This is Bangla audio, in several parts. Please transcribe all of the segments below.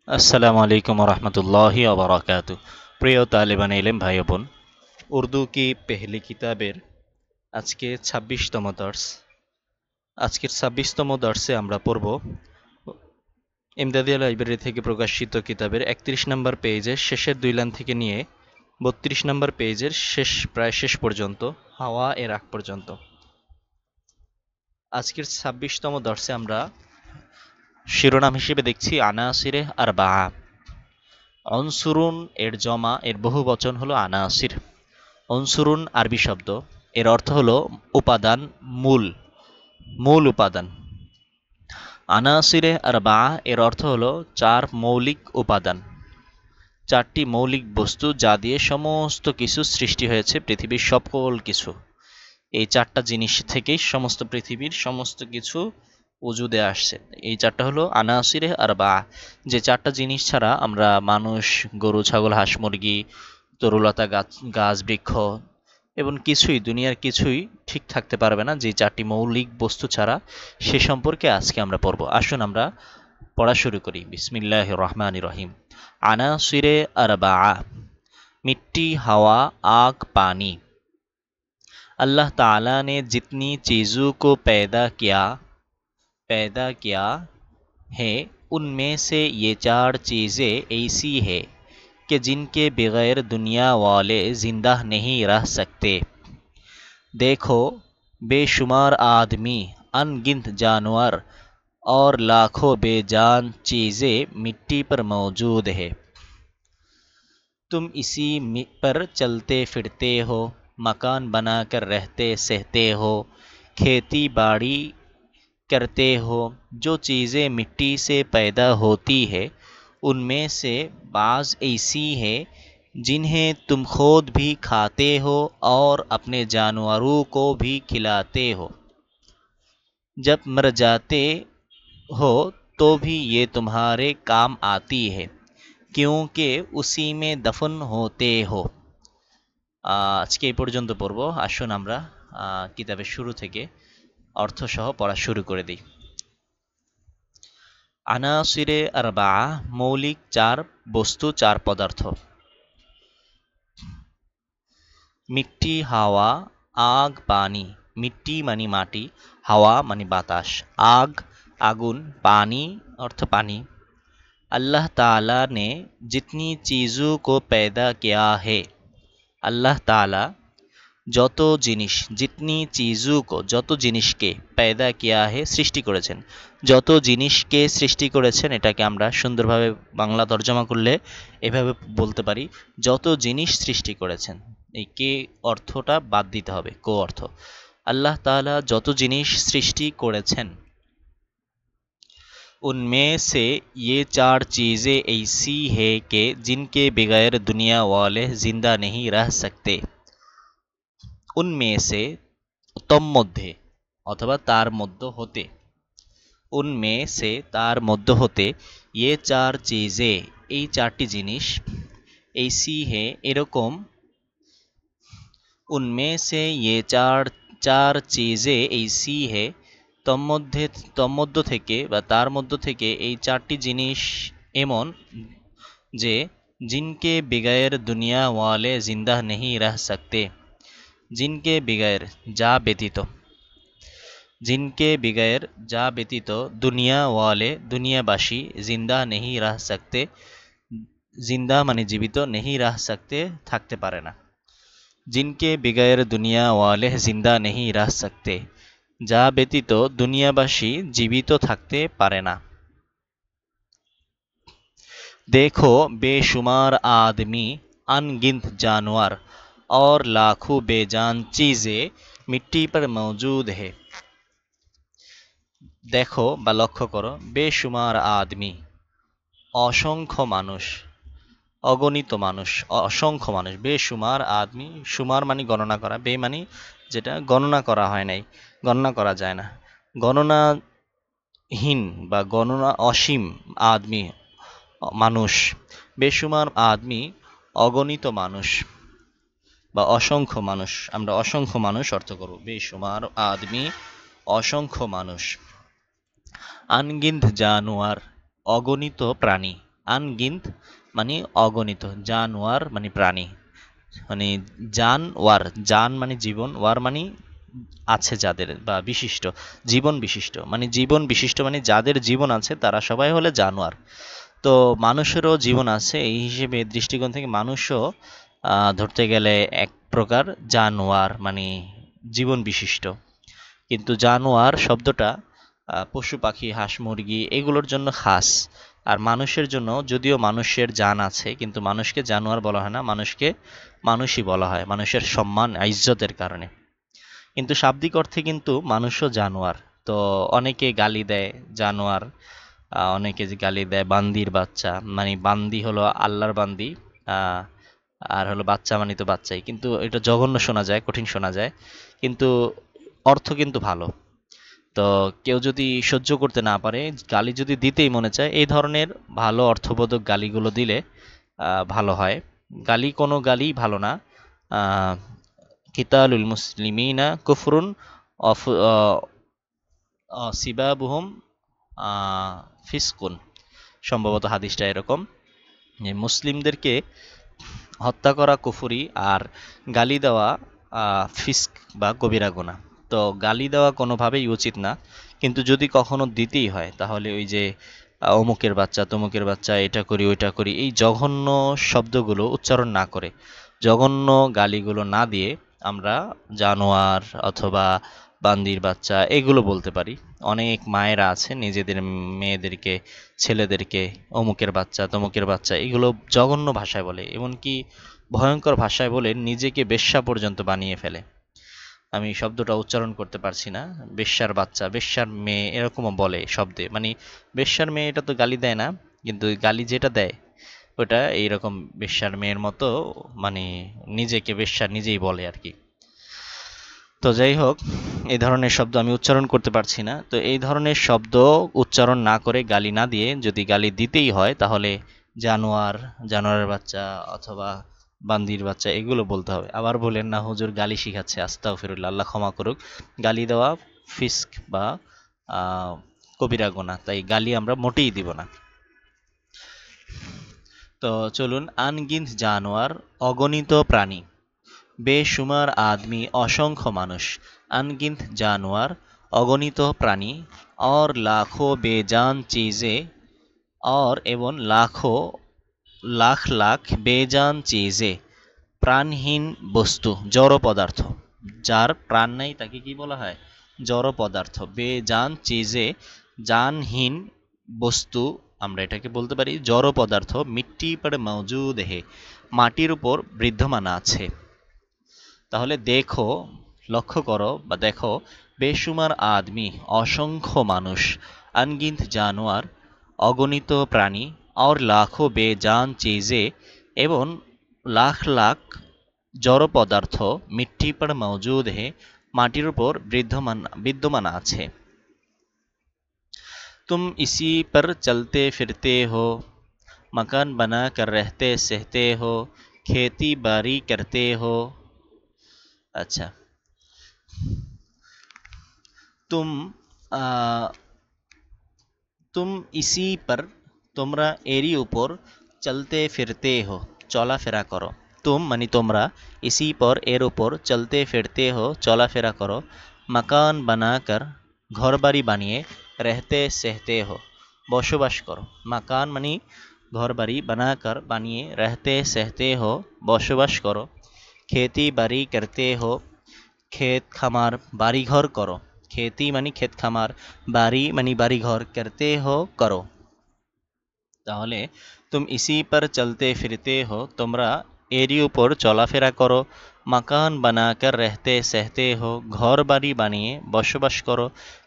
अस्सलामु अलैकुम वरहमतुल्लाहि वबरकातुह। প্রিয় তালিবান ইলম ভাই বোন, উর্দু কি পেহলি কিতাবের আজকে ২৬তম দর্স। আজকের ২৬তম দর্সে আমরা পড়ব ইমদাদিয়া লাইব্রেরি থেকে প্রকাশিত কিতাবের ৩১ নম্বর পেজের শেষের ২ লাইন থেকে নিয়ে ৩২ নম্বর পেজের প্রায় শেষ পর্যন্ত, হাওয়া এর আগ পর্যন্ত। আজকের ২৬তম দর্সে আমরা শিরোনাম হিসেবে দেখছি আনাসিরে আরবা। অনসুরুন এর জমা এর বহু বচন হলো আনাসির। অনসুরুন আরবি শব্দ, এর অর্থ হলো উপাদান, মূল, মূল উপাদান। আনাসিরে আরবা এর অর্থ হলো চার মৌলিক উপাদান, চারটি মৌলিক বস্তু যা দিয়ে সমস্ত কিছু সৃষ্টি হয়েছে, পৃথিবীর সকল কিছু। এই চারটা জিনিস থেকেই সমস্ত পৃথিবীর সমস্ত কিছু উজুদে আসছে। এই চারটা হলো আনাসিরে আরবা, যে চারটা জিনিস ছাড়া আমরা মানুষ, গরু, ছাগল, হাঁস, মুরগি, তরুলতা, গাছ, বৃক্ষ এবং কিছুই, দুনিয়ার কিছুই ঠিক থাকতে পারবে না, যে চারটি মৌলিক বস্তু ছাড়া। সে সম্পর্কে আজকে আমরা পড়ব। আসুন আমরা পড়া শুরু করি। বিসমিল্লাহির রহমানির রহিম। আনাসিরে আরবা, मिट्टी, हवा, आग, पानी। अल्लाह ताला ने जितनी चीज़ों को पैदा किया है, उनमें से ये चार चीज़ें ऐसी है कि जिनके बगैर दुनिया वाले ज़िंदा नहीं रह सकते। देखो, बेशुमार आदमी, अनगिनत जानवर और लाखों बेजान चीज़ें मिट्टी पर मौजूद है। तुम इसी पर चलते फिरते हो, मकान बनाकर रहते सहते हो, खेती बाड़ी करते हो। जो चीज़ें मिट्टी से पैदा होती है, उनमें से बाज़ ऐसी है जिन्हें तुम खुद भी खाते हो और अपने जानवरों को भी खिलाते हो। जब मर जाते हो तो भी ये तुम्हारे काम आती है, क्योंकि उसी में दफन होते हो। আজকে এই পর্যন্ত পড়ব। আসুন আমরা কিতাবের শুরু থেকে অর্থসহ পড়া শুরু করে দিই। আনাসিরে আরবা, মৌলিক চার বস্তু, চার পদার্থ। মিট্টি, হাওয়া, আগ, পানি। মিট্টি মানে মাটি, হাওয়া মানে বাতাস, আগ আগুন, পানি অর্থ পানি। अल्लाह ताला ने जितनी चीज़ों को पैदा किया है, আল্লাহ তাআলা যত জিনিস, জিতনি চিজুকো যত জিনিসকে, पैदा किया है সৃষ্টি করেছেন, যত জিনিসকে সৃষ্টি করেছেন। এটাকে আমরা সুন্দরভাবে বাংলা তর্জমা করলে এভাবে বলতে পারি, যত জিনিস সৃষ্টি করেছেন। এই কে অর্থটা বাদ দিতে হবে, কো অর্থ। আল্লাহ তাআলা যত জিনিস সৃষ্টি করেছেন, उनमें से ये चार चीज़ें ऐसी है कि जिनके बगैर दुनिया वाले जिंदा नहीं रह सकते। उनमें से তন্মধ্যে অথবা তার মধ্য হতে, উনমে সে তার মধ্য হতে, ইয়ে চার চিজে এই চারটি জিনিস, ऐसी है এরকম, উনমে সে ইয়ে চার চার চিজে ऐसी है তন্মধ্য থেকে বা তার মধ্য থেকে এই চারটি জিনিস এমন যে, জিনকে বিগায়ের দুনিয়া ওয়ালে জিন্দা নেহি রহ সকতে। জিনকে বিগায়ের যা ব্যতীত, जिनके बगैर যা ব্যতীত, দুনিয়া ওয়ালে দুনিয়াবাসী, জিন্দা নেহি রাহ সকতে, জিন্দা মানে জীবিত, নেহি রাহ সকতে থাকতে পারে না। জিনকে বিগায়ের দুনিয়া ওয়ালে জিন্দা নেহি রাহ সকতে, যা ব্যতীত দুনিয়াবাসী জীবিত থাকতে পারে না। देखो, बेशुमार आदमी, अनगिनत जानवर और लाखों बेजान चीज़ें मिट्टी पर मौजूद है। দেখো বা লক্ষ্য করো, বেশুমার আদমি অসংখ্য মানুষ, অগণিত মানুষ, অসংখ্য মানুষ। বেশুমার আদমি, সুমার মানে গণনা করা, বে মানে যেটা গণনা করা হয় নাই, গণনা করা যায় না, গণনাহীন বা গণনা অসীম, আদমি মানুষ। বেশুমার আদমি অগণিত মানুষ বা অসংখ্য মানুষ, আমরা অসংখ্য মানুষ অর্থ করব। বেশুমার আদমি অসংখ্য মানুষ। আনগিন্দ জানোয়ার অগণিত প্রাণী, আনগিন্ত মানে অগণিত, জানোয়ার মানে প্রাণী, মানে জানওয়ার, জান মানে জীবন, ওয়ার মানে আছে যাদের বা বিশিষ্ট, জীবন বিশিষ্ট, মানে জীবন বিশিষ্ট মানে যাদের জীবন আছে তারা সবাই হলে জানোয়ার। তো মানুষেরও জীবন আছে, এই হিসেবে দৃষ্টিকোণ থেকে মানুষও ধরতে গেলে এক প্রকার জানোয়ার, মানে জীবন বিশিষ্ট। কিন্তু জানোয়ার শব্দটা পশু পাখি হাঁস মুরগি এগুলোর জন্য খাস। আর মানুষের জন্য, যদিও মানুষের জান আছে কিন্তু মানুষকে জানোয়ার বলা হয় না, মানুষকে মানুষই বলা হয় মানুষের সম্মান ইজ্জতের কারণে। কিন্তু শাব্দিক অর্থে কিন্তু মানুষও জানোয়ার। তো অনেকে গালি দেয় জানোয়ার, অনেকে যে গালি দেয় বান্দির বাচ্চা, মানে বান্দি হলো আল্লাহর বান্দি, আহ, আর হলো বাচ্চা মানে তো বাচ্চাই, কিন্তু এটা জঘন্য শোনা যায়, কঠিন শোনা যায়, কিন্তু অর্থ কিন্তু ভালো। তো কেউ যদি সহ্য করতে না পারে, গালি যদি দিতেই মনে চায়, এই ধরনের ভালো অর্থবোধক গালিগুলো দিলে ভালো হয়। গালি কোনো গালি ভালো না। আহ, কিতালুল মুসলিমিনা কুফরুন অফ সিবাবুহুম ফিসকুন, সম্ভবত হাদিসটা এরকম যে মুসলিমদেরকে হত্যা করা কুফরি, আর গালি দেওয়া ফিস্ক বা কবিরা গুনাহ। তো গালি দেওয়া কোনোভাবেই উচিত না, কিন্তু যদি কখনো দিতেই হয় তাহলে ওই যে অমুকের বাচ্চা তমুকের বাচ্চা, এটা করি ওইটা করি, এই জঘন্য শব্দগুলো উচ্চারণ না করে, জঘন্য গালিগুলো না দিয়ে আমরা জানোয়ার অথবা বান্দির বাচ্চা এগুলো বলতে পারি। অনেক মায়েরা আছে নিজেদের মেয়েদেরকে, ছেলেদেরকে অমুকের বাচ্চা তমুকের বাচ্চা এগুলো জঘন্য ভাষায় বলে, এমনকি ভয়ঙ্কর ভাষায় বলে নিজেকে বেশ্যা পর্যন্ত বানিয়ে ফেলে। আমি শব্দটা উচ্চারণ করতে পারছি না, বেশ্যার বাচ্চা বেশ্যার মেয়ে এরকমও বলে শব্দে, মানে বেশ্যার মেয়ে এটা তো গালি দেয় না, কিন্তু গালি যেটা দেয় ওটা এইরকম বেশ্যার মেয়ের মতো, মানে নিজেকে বেশ্যা নিজেই বলে আর কি। তো যাই হোক, এই ধরনের শব্দ আমি উচ্চারণ করতে পারছি না, তো এই ধরনের শব্দ উচ্চারণ না করে গালি না দিয়ে যদি গালি দিতেই হয় তাহলে জানোয়ার, জানোয়ারের বাচ্চা অথবা বান্দির বাচ্চা এগুলো বলতে হবে। আবার বলেন না হুজুর গালি শিখাচ্ছে, আস্তাগফিরুল্লাহ, আল্লাহ ক্ষমা করুক। গালি দেওয়া ফিস্ক বা কবিরা গুনাহ, তাই গালি আমরা মোটেই দিব না। তো চলুন, আনগিন্থ জানোয়ার অগণিত প্রাণী, বেশুমার আদমি অসংখ্য মানুষ, अनगिनत जानवर অগণিত প্রাণী, और लाखों बेजान चीज़ें, और এবং লাখো লাখ লাখ বেজান চিজে প্রাণহীন বস্তু, জড় পদার্থ, যার প্রাণ নাই তাকে কি বলা হয়? জড় পদার্থ। বেজান চিজে জানহীন বস্তু, আমরা এটাকে বলতে পারি জড় পদার্থ, মিট্টি পর মৌজুদ হে, মাটির উপর বিদ্যমান আছে। তাহলে দেখো, লক্ষ্য করো বা দেখো, বেশুমার আদমি অসংখ্য মানুষ, अनगिनत জানোয়ার অগণিত প্রাণী, और লাখো বেজান চিজে এবং লাখ লাখ জড় পদার্থ, মিট্টি পর মৌজুদ হে মাটির উপর বিদ্যমান আছে। तुम इसी पर चलते फिरते हो, मकान बना कर रहते सहते हो, खेती बाड़ी करते हो। अच्छा, तुम तुम इसी पर, তোমরা এরই উপর, চলতে ফিরতে হো চলাফেরা করো, তুম মানে তোমরা, ইসি পর এর উপর, চলতে ফিরতে হো চলাফেরা করো, মাকান বানাকর ঘর বাড়ি বানিয়ে, রহতে সেহতে হো বসবাস করো। মাকান মানে ঘর বাড়ি, বানাকর বানিয়ে, রহতে সেহতে হো বসবাস করো, खेती बाड़ी करते हो ক্ষেত খামার বাড়িঘর করো। खेती মানে ক্ষেত খামার, বাড়ি মানে বাড়িঘর, করতে হো করো। তাহলে তুম ইসি পর চলতে ফিরতে হো, তোমরা এরই উপর চলাফেরা করো, মাকান বানাকর রহতে সহতে হো ঘর বাড়ি বানিয়ে বসবাস করো,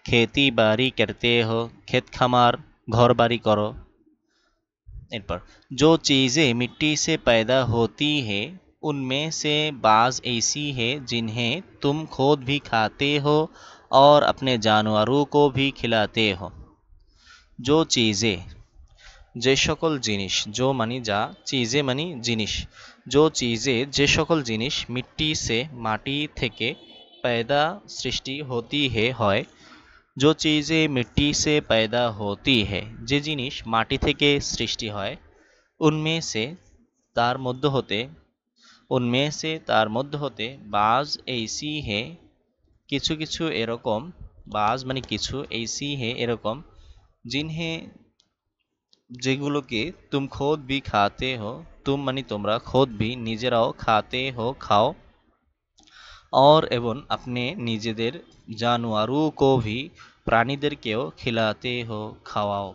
खेती बाड़ी करते हो ক্ষেত খামার ঘর বাড়ি করো। एरपर जो चीज़ें मिट्टी से पैदा होती है उनमें से बाज़ ऐसी है जिन्हें तुम खुद भी खाते हो और अपने जानवरों को भी खिलाते हो। जो चीज़ें, যে সকল জিনিস, জো মানি যা, চিজে মানি জিনিস, জো চিজে যে সকল জিনিস, মিট্টি সে মাটি থেকে, पैदा সৃষ্টি, होती है হয়, जो चीज़ें मिट्टी से पैदा होती है যে জিনিস মাটি থেকে সৃষ্টি হয়, उनमें से तार मध्य होते उनमें से तार मध्य होते बाज ऐसी है কিছু কিছু এরকম বাজ মানে কিছু ऐसी है এরকম जिन्हें যেগুলোকে तुम खुद भी खाते हो तुम মানে তোমরা खुद भी নিজেরাও खाते हो खाओ और एवं अपने নিজেদের জানোয়ারও को भी প্রাণীদেরকেও खिलाते हो খাওয়াও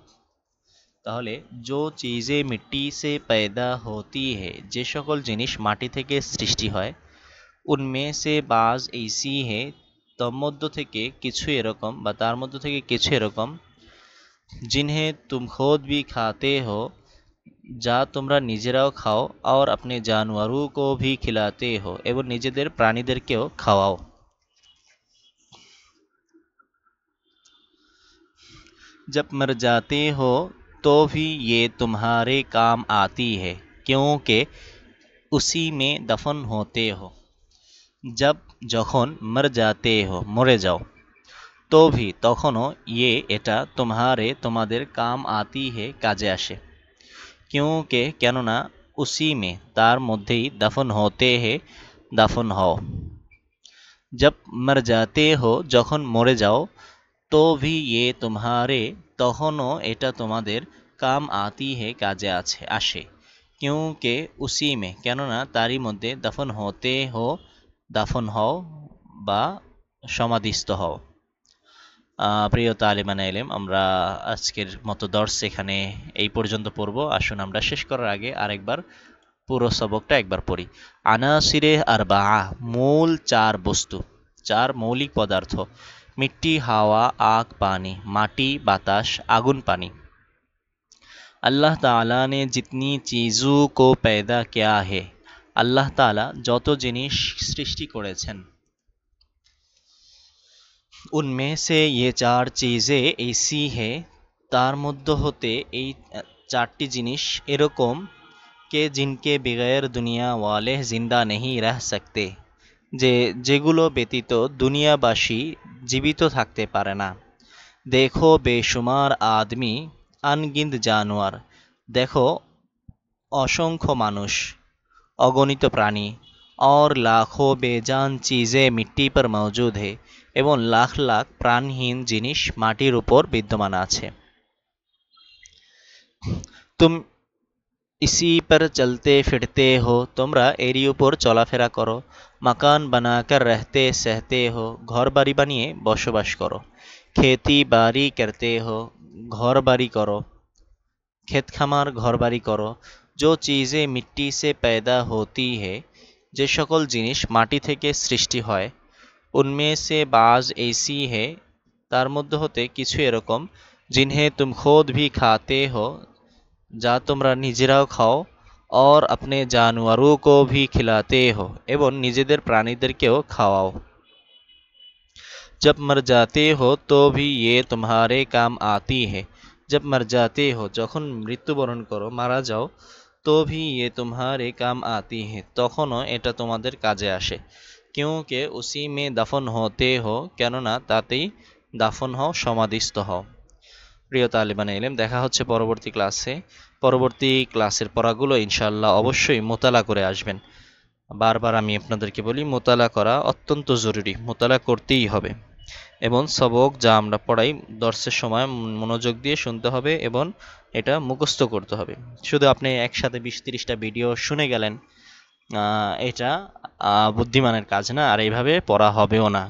তাহলে जो चीज़ें मिट्टी से पैदा होती है যে সকল জিনিস মাটি থেকে সৃষ্টি হয় उनमें से बाज ऐसी है তন্মধ্য থেকে কিছু এরকম বা তার মধ্য থেকে কিছু এরকম जिन्हें तुम खुद भी खाते हो যা তোমরা নিজেরাও খাও और अपने जानवरों को भी खिलाते हो এবং নিজেদের প্রাণীদেরকেও খাওয়াও जब मर जाते हो तो भी ये तुम्हारे काम आती है क्योंकि उसी में दफन होते हो जब যখন मर जाते हो মরে যাও তো ভি তখনও ये এটা तुम्हारे তোমাদের কাম আতি হে কাজে আসে क्योंकि কেননা उसी में তার মধ্যেই दफन होते हैं দাফন হও जब मर जाते हो যখন মরে যাও तो भी ये तुम्हारे তখনও এটা তোমাদের কাম আতি হে কাজে আসে क्योंकि उसी में কেননা তারই মধ্যে দফন হতে হো দাফন হও বা সমাধিস্থ হও প্রিয় তালিবানে ইলম আমরা আজকের মতো দর্স এখানে এই পর্যন্ত পড়ব আসুন আমরা শেষ করার আগে আরেকবার পুরো সবকটা একবার পড়ি আনাসিরে আরবা মূল চার বস্তু চার মৌলিক পদার্থ मिट्टी हवा आग पानी माटी बातास आगुन पानी अल्लाह ताला ने जितनी चीज़ों को पैदा किया है अल्लाह ताला যত জিনিস সৃষ্টি করেছেন उनमें से ये चार चीज़ें ऐसी है তার মধ্যে হতে এই চারটি জিনিস এরকম के जिनके बगैर दुनिया वाले जिंदा नहीं रह सकते যেগুলো ব্যতীত দুনিয়াবাসী জীবিত থাকতে পারে না দেখো বেশুমার আদমি अनगिनत जानवर देखो असंख्य मानुष अगणित प्राणी और लाखों बेजान चीज़ें मिट्टी पर मौजूद है एवं लाख लाख प्राणहीन जिनिस माटिर ऊपर विद्यमान आछे तुम इसी पर चलते फिरते हो তোমরা এরই উপর চলাফেরা করো मकान बनाकर रहते सहते हो घर बाड़ी বানিয়ে বসবাস করো खेती बाड़ी करते हो घर बाड़ी करो खेत खामार घर बाड़ी करो जो चीज़ें मिट्टी से पैदा होती है যে সকল জিনিস মাটি থেকে সৃষ্টি হয় उनमें से बाज ऐसी है তার মধ্যে হতে কিছু এরকম जिन्हें तुम खुद भी खाते हो যা তোমরা নিজেরাও খাও और अपने जानवरों को भी खिलाते हो एवं নিজেদের প্রাণীদেরকেও খাওয়াও जब मर जाते हो तो भी ये तुम्हारे काम आती है जब मर जाते हो যখন মৃত্যুবরণ করো মারা যাও तो भी ये तुम्हारे काम आती है তখনও এটা তোমাদের কাজে আসে क्योंकि उसी में दफन होते हो কেননা তাতেই দাফন হও সমাধিস্থ হও প্রিয় তালিবানে ইলম দেখা হচ্ছে পরবর্তী ক্লাসের পড়াগুলো ইনশাআল্লাহ অবশ্যই মোতালা করে আসবেন বারবার আমি আপনাদেরকে বলি মোতালা করা অত্যন্ত জরুরি মোতালা করতেই হবে এবং সবক যা আমরা পড়াই দর্শের সময় মনোযোগ দিয়ে শুনতে হবে এবং এটা মুখস্থ করতে হবে শুধু আপনি একসাথে 20-30টা ভিডিও শুনে গেলেন এটা বুদ্ধিমানের কাজ না আর এইভাবে পড়া হবেও না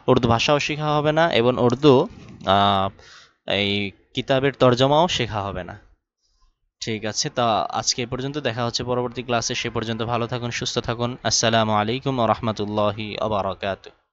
উর্দু ভাষাও শেখা হবে না এবং উর্দু এই কিতাবের তরজমাও শেখা হবে না ঠিক আছে তা আজকে এই পর্যন্ত দেখা হচ্ছে পরবর্তী ক্লাসে সে পর্যন্ত ভালো থাকুন সুস্থ থাকুন আসসালামু আলাইকুম ওয়া রাহমাতুল্লাহি ওয়া বারাকাতুহু